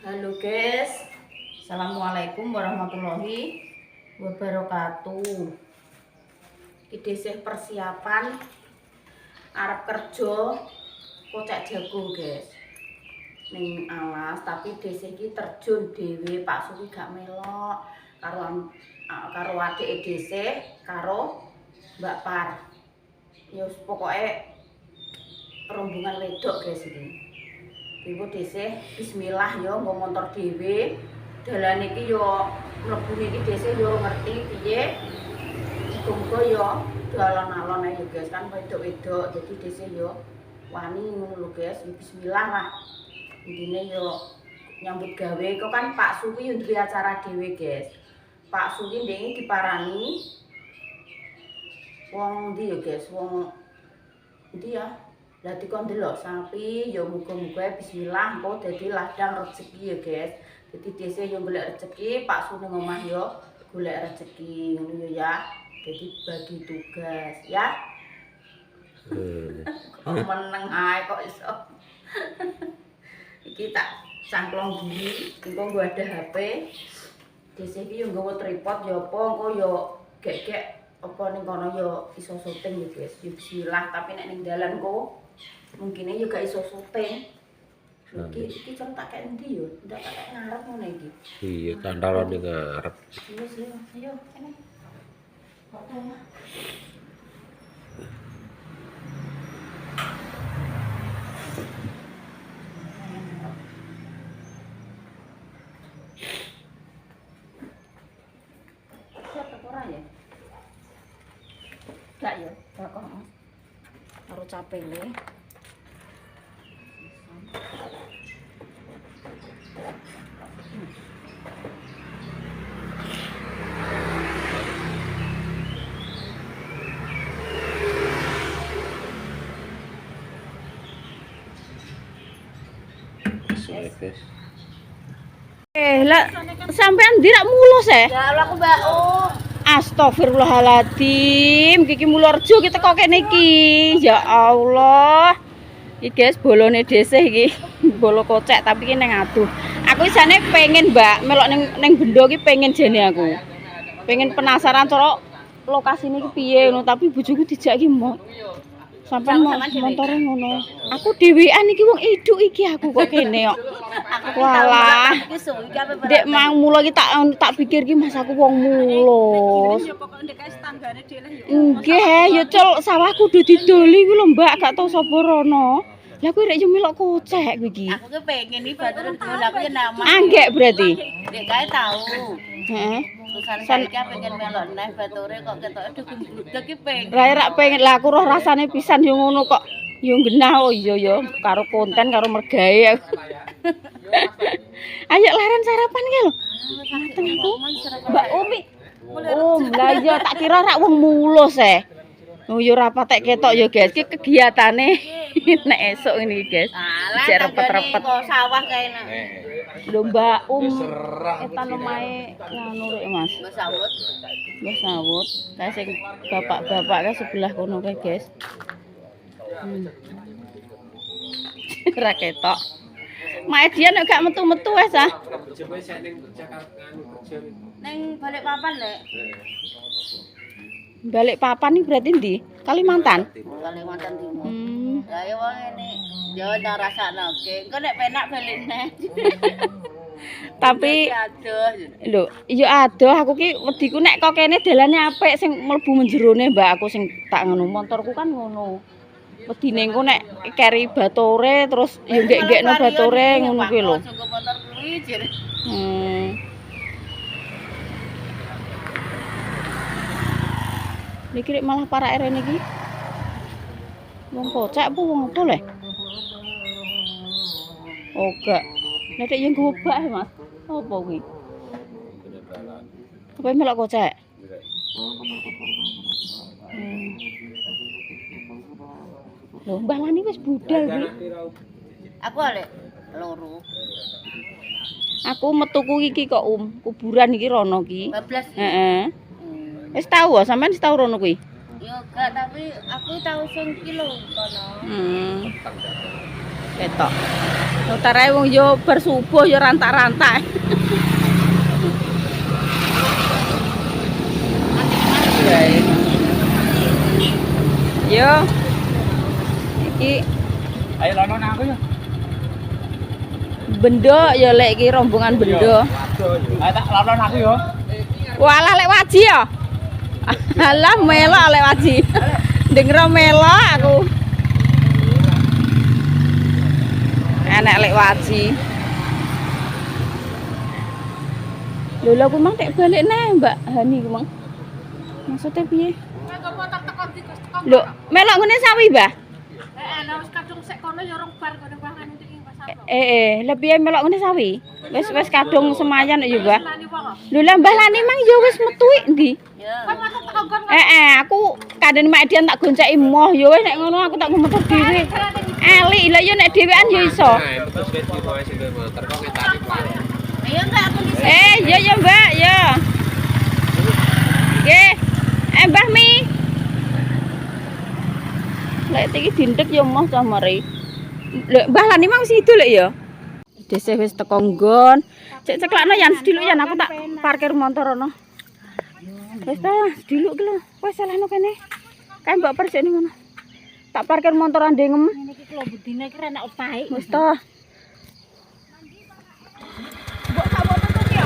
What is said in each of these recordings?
Halo guys, assalamualaikum warahmatullahi wabarakatuh. Iki sih persiapan arep kerja kocek jago guys. Ning alas tapi dhisik iki terjun dhewe Pak Suki gak melok karo adik dhisik karo Mbak Par. Ya pokoke rombongan wedok guys iki. Ibu dhisik bismillah yo nggo motor dhewe. Dalan iki yo mlebu iki dhisik yo ngerti piye. Muga-muga yo dalan-alon ae yo guys kan wedok-wedok. Jadi dhisik yo wani ngono lho guys. Bismillah lah. Intine yo nyambut gawe kok kan Pak Suki yo duwe acara dhewe guys. Pak Suki ndek diparani wong ndi yo guys, wong ndi ya? Lah dikon delok sapi ya muga-muga bismillah engko dadi ladang rezeki ya guys. Dadi dhisik yo golek rezeki, Pak Sune omah yo golek rezeki ngono ya. Jadi bagi tugas ya. Kok meneng ae kok iso. Iki tak cangklong gini, engko nggo ada HP. Dhisik iki yo nggawa tripod ya apa engko yo gek-gek apa ning kono yo iso syuting ya guys. Yo bismillah tapi nek ning dalan kok mungkin juga iso syuting. Iki tak kayak endi yo? Ndak kayak ngarep ngono iki. Iya, kantaran ning ngarep. Iya sih, ayo kene. Foto mah. Siapa ora ya? Gak ya, gak kok. Karo capele. Lah sampean ndik mulus ya? Ya Allah aku Mbak. Oh. Astagfirullahaladzim, Kiki Mulorjo kita kok kene iki. Ya Allah. Iki guys bolone dhisik iki. Bolo kocek tapi ki ning aduh. Aku isane pengen Mbak melok ning bendo iki pengen jane aku. Pengen penasaran cara lokasine iki piye ngono tapi bojoku dijak iki mau. Sampai montore ngono. Aku dhewean iki wong iduk iki aku kok kene kok. Walah. Dek mang mulo iki tak pikir iki Mas aku wong mulus. Nggih, ya cul sawahku kudu didoli kuwi lho Mbak, gak tau sapa rono. Lah kowe rek yo melok kocek kowe iki. Aku ki pengen iki batur dol aku ya nama. Anggek berarti. Dek kae tau. Heeh. Terus saiki pengen melok neh bature kok ketoke dugem-dugem iki pengen. Lah rak pengen lah aku roh rasane pisan yo ngono kok. Yo genah oh iya yo karo konten karo mergawe. Ayo leren sarapan ki lho. Mateng aku. Mbak Umi. Lah iya tak kira rak wong mulus Oh yo ora patek ketok yo guys. Iki kegiatane nek esuk ini guys. Jek repet-repet sawah kae nek. Lho Mbak etan omahe ngono rek Mas. Mbah sawut. Mbah sawut. Kae sing bapak-bapak kae sebelah kono kae guys. Ora ketok. Mae dia nek gak metu-metu wis ah. Ning Balikpapan lek. Balikpapan iki berarti ndi? Kalimantan. Kalimantan Timur. Lah ya wong ngene. Ya ora rasakno ge. Engko nek penak balik neh. Tapi lho, iya adoh aku ki wediku nek kok kene dalane apik sing mlebu menjerone Mbak aku sing tak ngono motorku kan ngono. Wedine engko nek keri batore terus ya nggek-nggekno batore ngono kuwi lho. Motor kuwi jere. Niki rek malah para rene iki. Wong kocek apa wong apa le? Oh gak. Nek nek yo gobak Mas. Apa kuwi? Apa melok kocek? Lho Mbah Lani wis budal kuwi. Aku lek loro. Aku metuku iki kok kuburan iki rono iki. 12. Heeh. Wis tau sampean wis tau rono kuwi? Ya gak tapi aku tau sing ki lho kono. Ketok. Utarae wong yo bersubuh yo rantak-rantak. Yo. Iki ayo lono nang aku yo. Bendo ya lek iki rombongan bendo. Ayo tak lono nang aku yo. Walah lek waji ya. Alah melok lek waji. Denger melok aku. Enak lek waji. Lho aku mang tek balik neh Mbak Hani ku mang. Maksudnya piye? Lho, melok ngene sawi, Mbah? Wis kadung sek kono ya rong bar kono bahkan iki Mas Sabto. Lebih melok ngene sawi. Wis kadung semayan ya, Mbah. Lho lah Mbah Lani mang ya wis metu ndi? Kan masuk tonggon Aku kadang mak Dian tak gonceki moh ya wis nek ngono aku tak metu dhewe. Eli lah ya nek dhewean ya iso. Ayo enggak aku di Ya Mbak, ya. Nggih. Mbah Mi. Lek iki dindek ya moh ta mari. Lek Mbah Lani mang situ lek ya. Dhisik wis teko nggon. Cek ceklakno yan sediluk yan aku tak parkir motor ono. Wis ta, sediluk ki lho. Wis salahno kene. Kae mbok persik ning ngono. Tak parkir motor andengem. ngene iki lho budine iki enak opahe. Wis ta. Mbok tak foto tuh ya.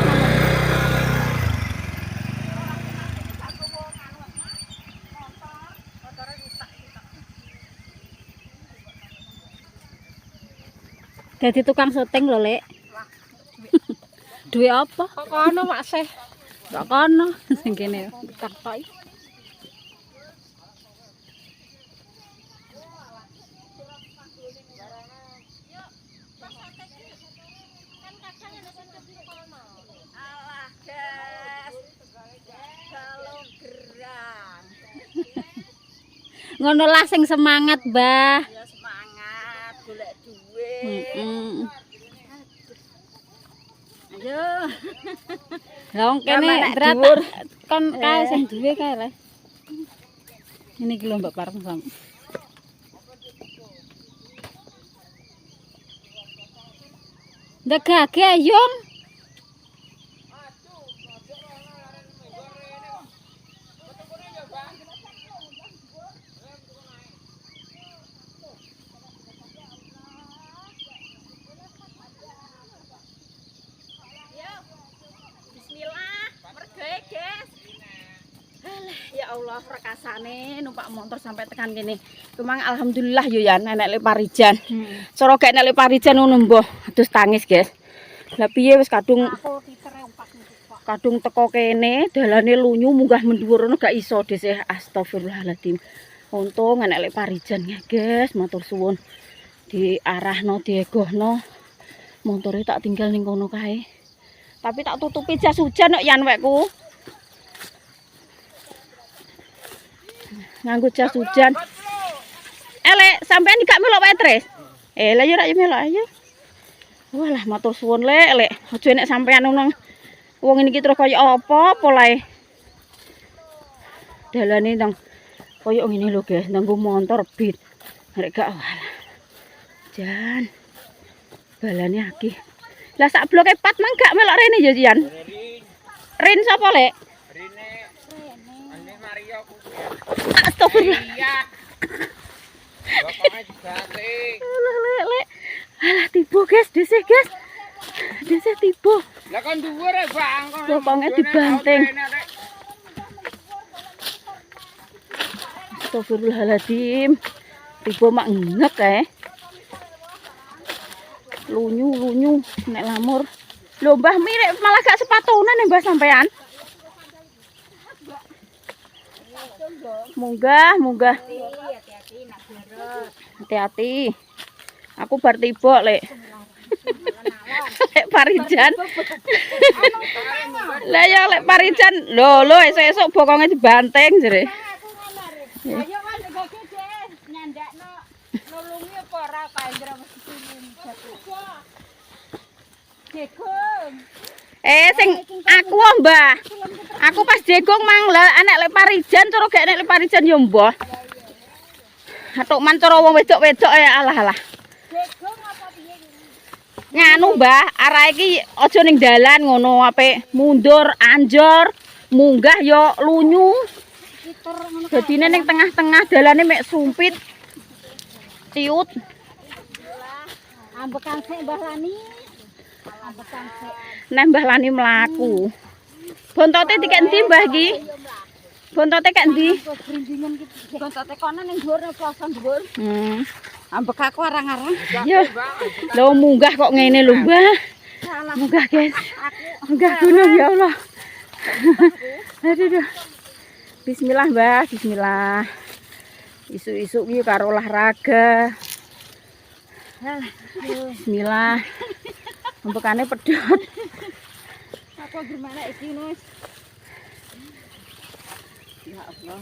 Dadi tukang syuting lho, Lek. Duwe apa? Kok kono Mak Seh? Kok kono sing kene Kartok. Alah, guys. Balong gerang. Ngono lah sing semangat, Mbah. Ya semangat golek duit. Ayo. Lah wong kene Nek berat dhuwur. kon kae sing duwe kae le. Ini iki lho Mbak Pareng sam. Ndegake ayung. Bismillah, mergae, guys. Alah, ya Allah, rekasane numpak motor sampai tekan kene. Kemang alhamdulillah yo ya enek le Parijan. Cara gak enek le Parijan ngono mbah, adus tangis, guys. Lah piye wis kadung Aku ditere umpak kok. kadung teko kene, dalane lunyu munggah mendhuwur ngono gak iso dhisik. Astagfirullahaladzim. Untung enek le Parijan ya, guys. Matur suwun. Diarahno, diegohno. Montore tak tinggal ning kono kae. Tapi tak tutupi jas hujan kok yan wekku. Nganggo jas hujan. Lek sampean gak melok wae, Tris. Lah yo rak yo melok ayo. Walah matur suwun lek aja nek sampean nang wong iki terus kaya apa lae. Dalane nang kaya ngene lho, guys, nanggo motor beat. Nek gak walah. Jan. Balane akeh. Lah sak bloke 4 mang gak melok rene yo, Jan. Rin sapa, Lek? Ane Mario ku. Astagfirullah. Iya. Bapaknya digate. Lek. Alah tiba, guys, dhisik, guys. Dhisik tiba. Lah kon dhuwur e, Bang. Bapaknya dibanting. Astagfirullahaladzim. Tiba mak ngenek kae. Lunyu nek lamur. Lho Mbah mirip malah gak sepatunan ya Mbah sampean. Munggah. Hati-hati. Aku bar tiba lek. Lek Parijan. Lah ya lek Parijan. Lho esuk-esuk bokonge dibanting jere. Ayo kan ndegake Des, nyandakno nulungi apa ora kae njero mesti Degong. Sing aku Mbah. Aku pas degong mang lah anek lek Parijan cara gak anek lek Parijan yo mbah. Atuk man cara wong wedok-wedok alah. Degong Nganu Mbah, arah iki aja ning dalan ngono ape mundur anjor, munggah yo lunyu. Dadine ning tengah-tengah dalane mek sumpit. Ciut. Ambekan sik Mbah Lani. Ambekan sik. Nah Mbah Lani mlaku. Bontote dikek endi Mbah iki? Bontote kek endi? Brindingan iki. Bontote kono ning dhuwur ning plosok dhuwur. Ambek aku arang-arang. Yo. Lho munggah kok ngene lho, Mbah. Munggah, guys. Munggah gunung ya Allah. Aduh. Bismillah, Mbah. Bismillah. Isu-isu iki karo olahraga. Bismillah. Ambekane pedhot. Aku gimana iki, Nus? Ya Allah.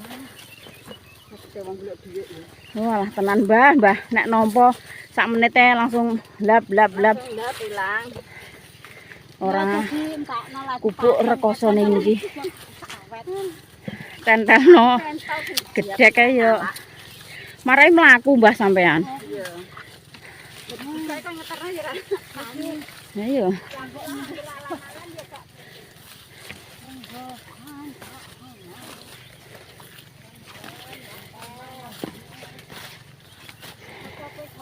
Walah tenan Mbah, nek nampa sak menite langsung lap. Hilang. Ora kupuk rekosone iki. Tentelno gedhek ae yo. Marai mlaku Mbah sampean. Iya. Saya kan ngeterno ya. Ayo.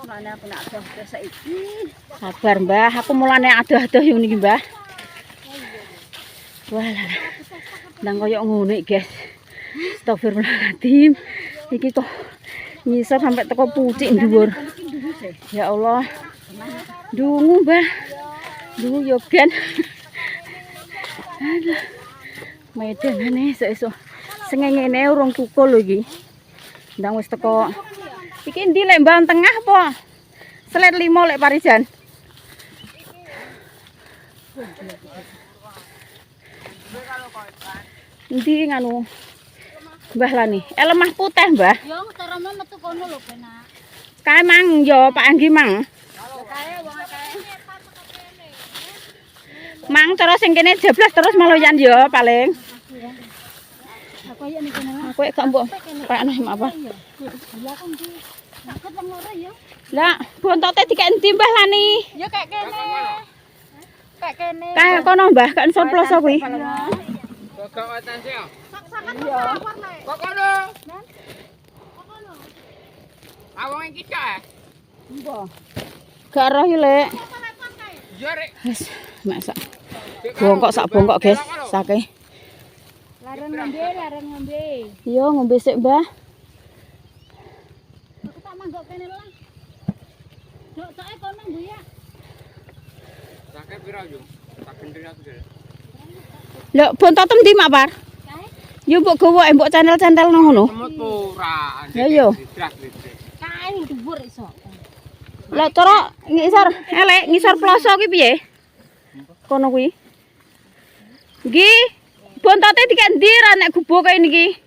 Mulane aku nak adoh saiki. Sabar Mbah, aku mulane adoh-adoh yo niki Mbah. Walah. Nang koyo ngono iki, guys. Astagfirullahaladzim. Iki kok ngisor sampai teko pucik dhuwur. Ya Allah. Dungu Mbah. Dungu yo ben. Aduh. Medanane esuk-esuk. Sengengene urung tukul lho iki. Ndang wis teko. Iki endi lek mbah tengah apa? Selet 5 lek Parijan. Endi nganu? Mbah Lani. Lemah putih, Mbah. Yo ngeterno metu kono lho, Benak. Kae mang yo Pak Anggi mang. Kae wong kae. Mang terus sing kene jeblas terus meloyan yo paling. Aku ya ning kene. Aku gak mbok Pak anu apa. Ya kan di. Aku nang ora ya. Lah, bontote dikek endi Mbah Lani? Ya kayak kene. Kayak kene. Kae kono Mbah, kan soploso kuwi. Gak watan sih ya. Iya. Kok kono? Awang iki ta? Mbah. Gak roh yo lek. Iya rek. Wis, masak. Bongkok sak bongkok, guys. Sake. Larang ngombe. Yo ngombe sik, Mbah. Aku tak manggok kene lah. Dok soke kono Bu ya. Sakit pira yo? Tak gendeng aku dhewe. Lho, bontotem ndi Mak Par? Kae. Yo mbok gowo mbok channel-channelno ngono. Semut ora. Ya yo. Kae ning dhuwur iso. Lah cara ngisor elek ngisor ploso ki piye? Kono kuwi. Nggih. Bontote dikek ndi ra nek gubo kaya niki?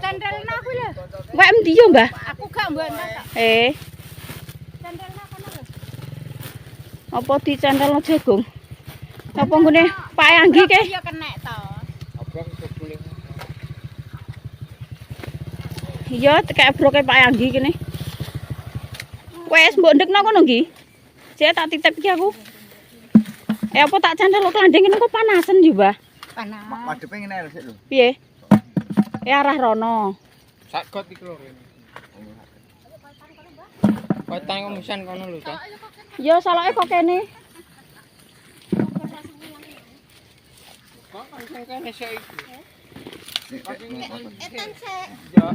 Candelna aku lho. Kok endi yo, Mbah? Aku gak mbantah kok. Candelna kono lho. Apa dicantelno jagung? Apa nggone Pak Anggi ke? Ya kenek to. Abang boleh. Iya, kayak broke Pak Anggi kene. Wes mbok ndekno kono nggih. Cek tak titip iki aku. Apa tak cantel klandeng ngene kok panasen yo, Mbah? Panas. Madepe ngene lho sik lho. Piye? Arah rono. Sak got iki lho. Kotang musan kono lho ta. Ya saloke kok kene. Kok sing kene sik iki. Etan sik. Ya,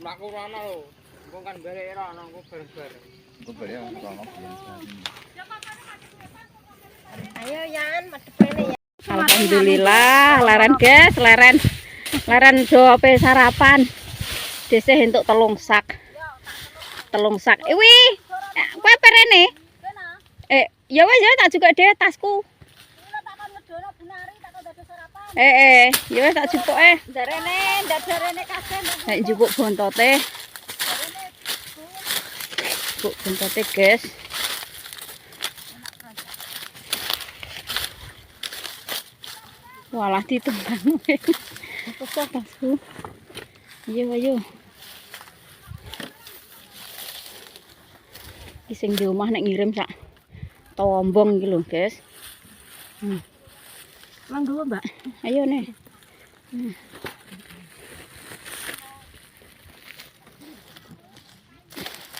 mlaku rono lho. Engko kan barek rono engko bareng-bareng. Engko barek rono. Ayo Yan, madepene ya. Alhamdulillah, leren guys, leren dope sarapan. Desih entuk telung sak. Wi, kowe perene? Ya wis ya tak juga deh tasku. Ya wis tak jupuke. Darene kasih. Nek njupuk bontote. Jupuk bontote, guys. Walah ditembang. Pecah tasku. Ayo. Iki sing di omah nek ngirim sak Tombong iki lho, guys. Mangga, Mbak. Ayo nih.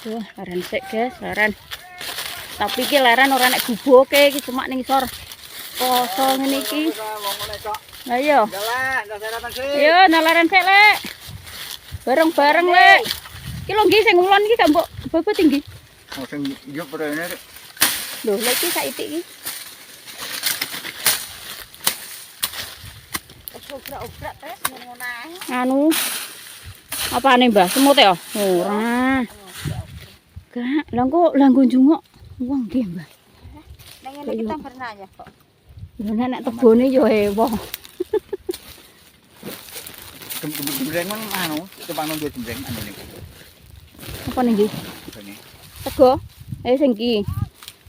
Tuh, leren sik, guys, leren. Tapi iki leren ora nek guboke iki cuma ning isor. Kosong ngene iki. Lah iya. Ayo, leren sik, Lek. Bareng-bareng, Lek. Iki lho nggih sing ngulon iki gak mbok bobot tinggi. Oh sing yo prene. Lho, lek iki sak itik iki. Obrak-obrak tes ngono ae. Anu. Apane, Mbah? Semut ya? Ora. Gak, lah kok langgo njungok wong nggih, Mbah. Nek ngene kita pernah ya kok. Lho nek tebone yo ewoh. Jembreng man anu, kepanu yo jembreng anu niku. Apa ning iki? Ini. Tego. Sing iki.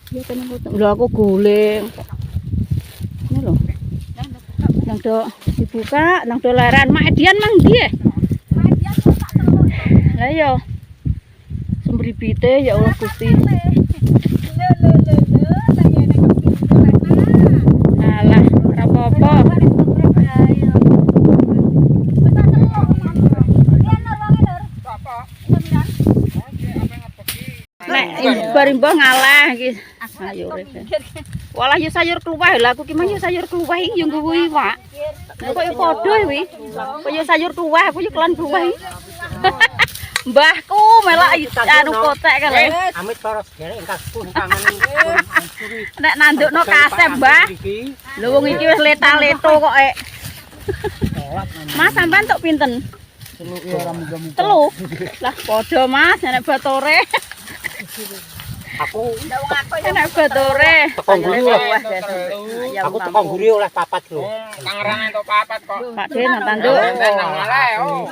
Ya tenan kok. Lho aku guling. Ini lho. Nang do dibuka, nang do laran Mak Edian mang nggih. Lah iya. Sembribite ya Allah Gusti. Alah, ora apa-apa. Nek imbar-imbar ngalah iki. Ayo rek. Walah yo sayur kluwah lha aku ki mang yo sayur kluwah iki yo ngguwi Pak. Kok yo padha kuwi. Kok yo sayur kluwah aku yo kelan kluwah iki. Mbahku melak anu kotek kali. Amit poros gerek engkang puntangan. Nek nandukno kasep, Mbah. Lho wong iki wis leta-leto kok ek. Mas sampean tok pinten? Telu. Lah padha Mas, nek batore. Aku Nek batore. tekong guri oleh. Aku tekong guri oleh papat lho. Tangerang entuk papat kok. Pak Den tanduk. Nang ngalah oh.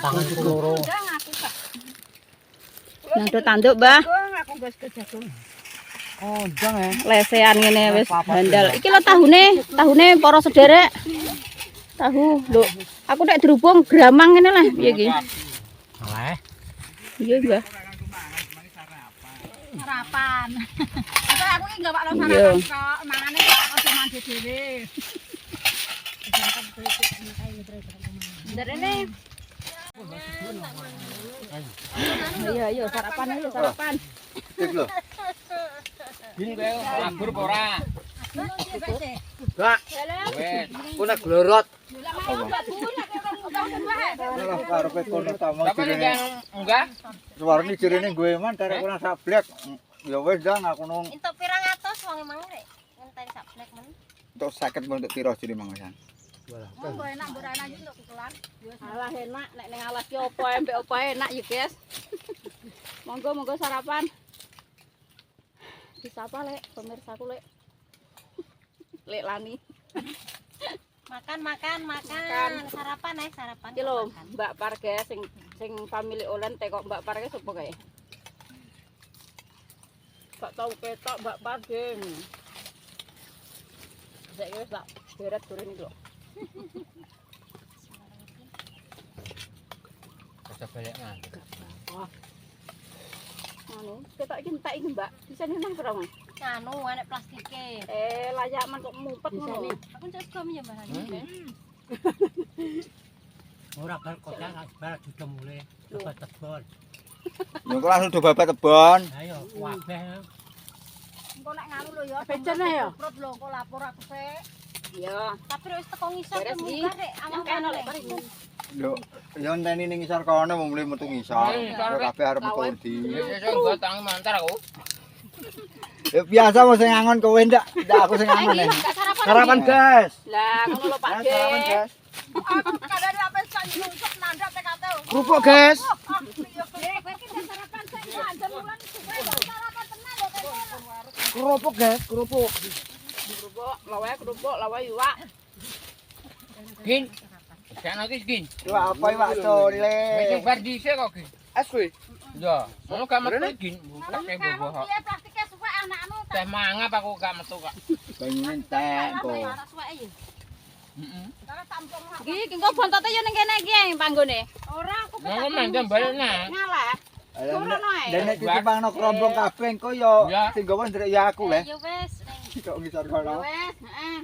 Tangan loro. Nang tanduk, Mbah. Oh, jang ya. Lesean ngene wis handal. Iki lho tahune para sederek. Tahu, lho. Aku nek dirubung gramang ngene lah piye iki? Oleh. Iya, Mbah. Sarapan. Atau aku iki enggak bakal Iya. sarapan kok, mangane kok aja mandi dhewe. Ndarene. Iya, sarapan ayo, sarapan. Cek lho. Ini kowe ngabur apa ora? Enggak. Wes. Ku nek glorot. Lah karepe kono tamu Apa nih jirene. enggak? Suarane jirene gue man tarik ora sablek. Ya wis dah aku nung Entuk pirang atus wong emang rek. Ngenteni sak blek men. untuk sakit untuk piro jere mangan. Mbok enak mbok enak iki untuk kukulan. Alah enak nek ning alas ki opo ae mbek opo enak ya, Guys. Monggo sarapan. Disapa Lek, pemirsaku Lek. Lek Lani. Makan. Sarapan sarapan. Iki lho, Mbak Par guys sing family Olen tekok Mbak Par ki sapa kae? Gak tau ketok Mbak Par geng. Saiki wis tak beret durung iki lho. Bisa balik nang. Anu, ketok iki entek iki Mbak. Bisa nang pira, Mas? Anu enek plastike. Layak man kok mumpet ngono. Aku njak sego ya Mbak. Ora kal kotak asbar juga mulai lebat tebon. Ya kok langsung do babat tebon. Ayo kabeh. Engko nek nganu lho ya. Becen ya? Perut lho engko lapor aku sik. Iya. Tapi wis teko ngisor Beres, munggah rek. Yang kene lek Par iki. Yo, ya enteni ning ngisor kono mau mulai metu ngisor. Ora kabeh arep metu ndi. Sesuk gua tangi mantar aku. Ya biasa mau sing ngangon kowe ndak aku sing ngangon. Sarapan, guys. Lah ngono lho Pak Sarapan, De. guys. Kadane apa sak nyungsep nandak TKT. Kerupuk, guys. Sarapan sik anjen mulan supaya sarapan tenan lho kene. Kerupuk, guys, kerupuk. Kerupuk, lawe iwak. Gin. Kan lagi gin. Iwak apa iwak sole? Wis bar dhisik kok gin. Es kuwi. Ya, ngono gak metu gin. Pakai bobo. Piye plastike suwe anakmu Teh mangap aku gak metu kok. Pengen entek kok. ora suwe ya. Heeh. Karena tampung Iki engko bontote yo ning kene iki panggone. ora aku Ngono mendem balik nah. Ngalah. Dan nek ditimbangno kerombong kabeh engko yo Ya. sing gowo nderek ya aku le. Ya wes, ning. Kok ngisor kono. Wes, heeh.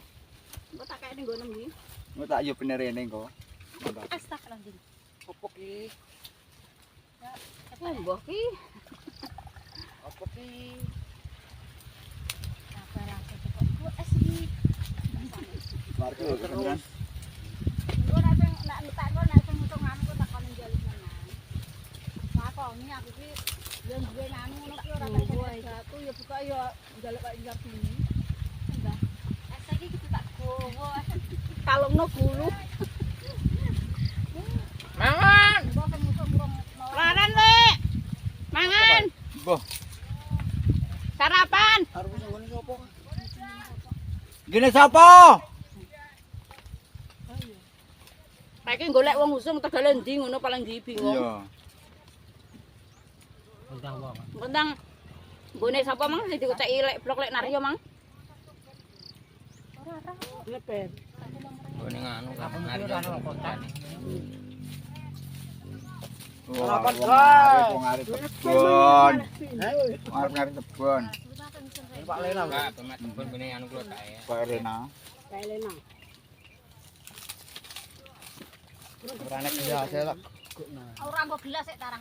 Engko tak kene nggo nang ndi? Engko tak yo bener rene engko. Astagfirullahaladzim. Apa ki? Mbah ki. Apa ki? Sabar aku kok ku es iki. Warga lho beneran. Ku nek entak kok nek sing mutunganku ku takon njaluk menang. Lakoni aku ki yo duwe anu ngono ki ora tak aku ya buka yo njaluk kok njak sini. Mbah. Es iki kudu tak gowo. Kalungno gulu. Mangan. Kok sing mutung urung Mangan, Lek. Mangan. Mbah. Sarapan. Arep ngene sapa? Gene sapa? Saiki golek wong usung tegale ndi ngono paling ndi bingung. Iya. Undang wong. Mentang nggone sapa mang sing diceki lek blok lek Naryo mang. Lepen. Gone anu Aku kan mikir ana kota. Wah, wong arep kebon. Arep ngarep kebon. Pak Lena. enggak pemat pun gone anu kula tak ya. Pak Rena. Kae lena. Ora nek biasa tak. ora nggo gelas sik tarah.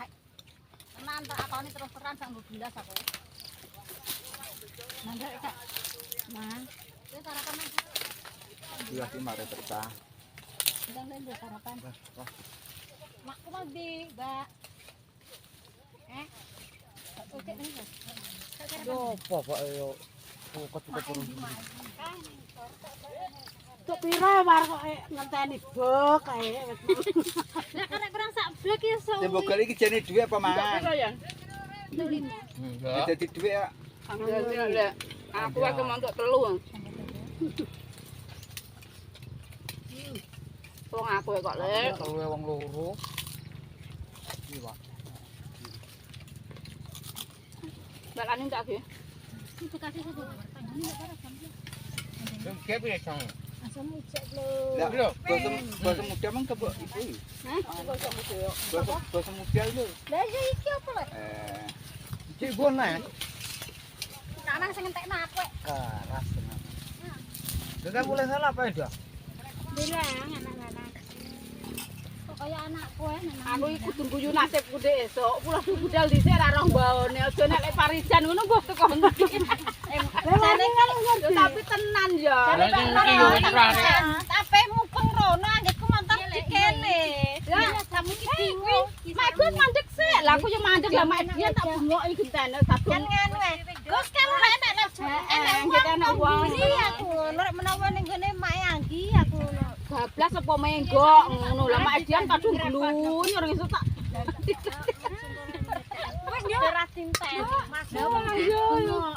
Tenan tak akoni terus teran sak nggo gelas aku. Mandek Kak. Man. Wis sarapan Mas. Iya ki mare terta. Ndang lho sarapan. Makku mau di, Mbak. Oke nih. Yo apa kok yo kok turun. Tuk pira war kok ngenteni bok kae. Lah karek kurang sak blek ya so. Tembok kali iki jane dhuwit apa mangan? ya? Enggak. Dadi dhuwit ya. Angel lek aku wae montok telu. Wong aku kok lek. Telu wong loro. Iya. Balane tak ge. Itu kasih satu. Ini enggak parah kan. Dem kep ya sang. Asam cek lho. Lah, basa muda mang kebo ibu. Hah? Kok iso mudo yo. Basa muda lho. Lah ya iki apa lho? Cik bonan. Nang sing entekno aku. Karas tenan. Dengan mulai salah apa ya? Bilang anak-anak. Kok kaya anakku nang. Aku iki kudu guyu nasibku dhek esuk. Pulang budal dhisik ra roh mbaone. Aja nek lek parisan ngono mbah teko ndi. Jane kan Yo tapi tenan ya. Lah sing iki yo terakhir. Tapi mupeng rono anggitku mantan dikene. Lah kamu iki bingung. Makku mandek sik. Lah aku yo mandek lah mak dia tak bungoki gentene satu. Kan nganu Gus kan ora enak Enak wong. Iya aku nek menawa ning gone Mak Anggi aku ngono. Bablas apa menggok ngono lah mak dia kadung glunyor iso tak. Wis yo ora tinten. Mas.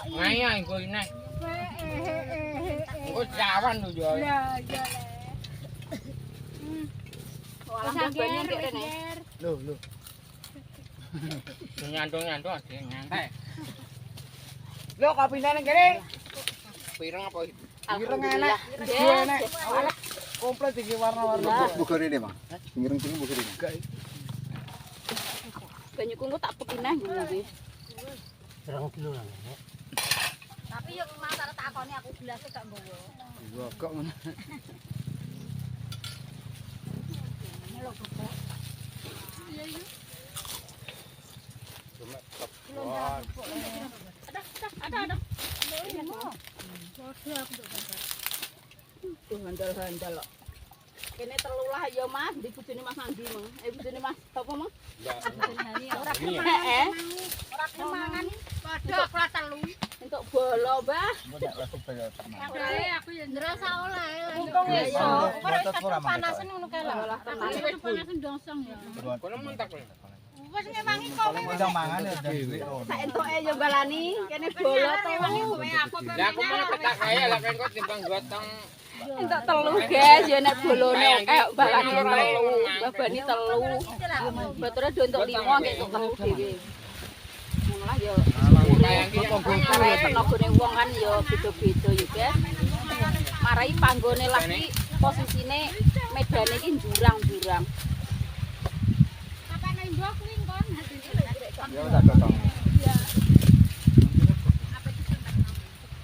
Ngaya engko ini. Engko jawan lho yo. Ya ya. Walah banyak kek rene. Lho. Nyandung-nyandung ade nyantai. Lho kopine ning kene. Pirang apa itu? Ireng enak. Dua enak. Komplit iki warna-warna. Buka rene, Mang. Ngireng sini buka rene. Banyuku engko tak pekineh ngono iki. 2 kilo lah. Tapi yo masalah takoni aku gelas gak nggowo. Iya kok ngono. Ada. Tuh handal-handal kok. Kene telu lah ya Mas, di bojone Mas Andi Mang. Bojone Mas sapa Mang? Ora Heeh. ora kemangan padha ora telu. Entuk bolo, Mbah. Aku ya ndrasa oleh. Untung ya iso. Ora panasen ngono kae lho. Olah tenan. Panasen dongsong ya. Kono mentak lho. Wis ngewangi kowe. Udah mangan ya dhewe. Sak entuke yo balani, kene bolo to. Lah aku mau petak kaya lah kan kok timbang gotong. Entuk telu, guys, ya nek bolone kayak balani telu. Babani telu. Bature do entuk 5 kek entuk telu dhewe. Ngono lah yo. Kayak iki Marai tenagane wong kan yo beda-beda yo, guys. Marai panggone lagi posisine medane iki jurang-jurang. Apa nang mbok kuwi kon? Ya tak gotong.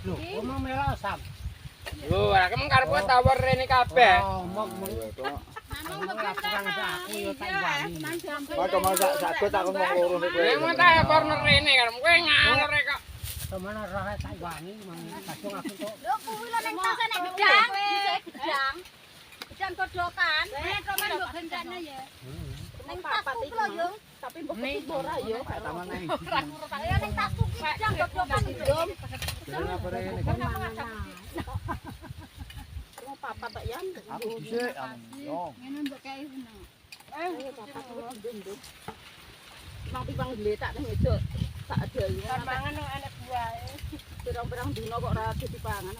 Lho, omong merah sam. Lho, lah kemeng karep tawar rene kabeh. Omong laporan aku yo tak wani. Maka mau sak got aku mau urun kowe. Nek mau tak corner rene kan kowe ngalor kok. Kemana roh tak wani kadung aku kok. Lho kuwi lho ning tas nek gedang, gedang. Gedang godokan. Roman mbok gendane ya. Ning tasku lho yo. Tapi mbok ketik ora ya. Ya ning tasku ki gedang godokan lho. Apa rene? Mau papa tak yan. Aku dhisik yo. Ngene mbok kae ngono. Nang piwang gletak ning ejok tak ada ya. Mangan nang anak buahe. Pirang-pirang dino kok ora ada dipangan.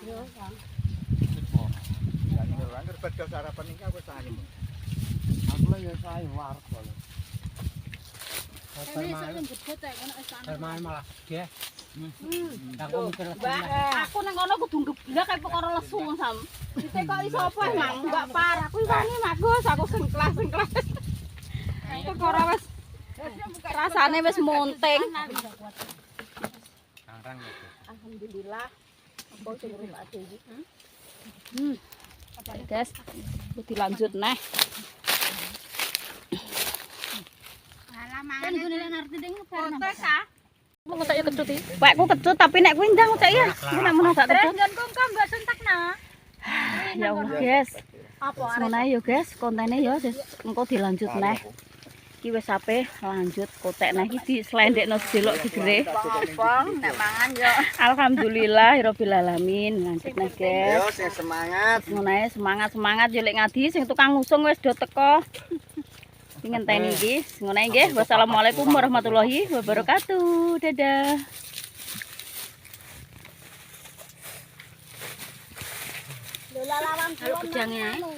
Yo, Ya ning angger bedal sarapan iki aku sae. Aku lah ya sae wareg kok. ini saling gedhe ta ngono wis ana. Bermain malah ge. Aku mikir Aku nang kono kudu ngeblak kayak perkara lesu sam. Ditekoki iso apa emang enggak parah. Kuwi wani Mas, aku sengklas. Perkara wis rasane wis monting. Arang itu. Alhamdulillah. Apa sing rumah dhewe. Guys, dilanjut neh. Kan gune ngerti ding foto ka. Mau ngocok ya kecut iki. Pakku kecut tapi nek kuwi ndang ngocok ya. Kuwi nek menawa gak kecut. Nggon kok mbok sentakna. Ya Allah, guys. Apa Ngono ae yo guys, kontene yo engko dilanjut neh. Iki wis ape lanjut kotek neh iki dislendekno delok digere. Apa nek mangan yo. Alhamdulillahirabbil alamin. Lanjut neh, guys. Yo sing semangat. Ngono ae semangat yo lek ngadi sing tukang ngusung wis do teko. Iki ngenteni iki. Ngono ae nggih. Wassalamualaikum warahmatullahi wabarakatuh. Dadah. lho lalawan Ayo gedangnya. anu.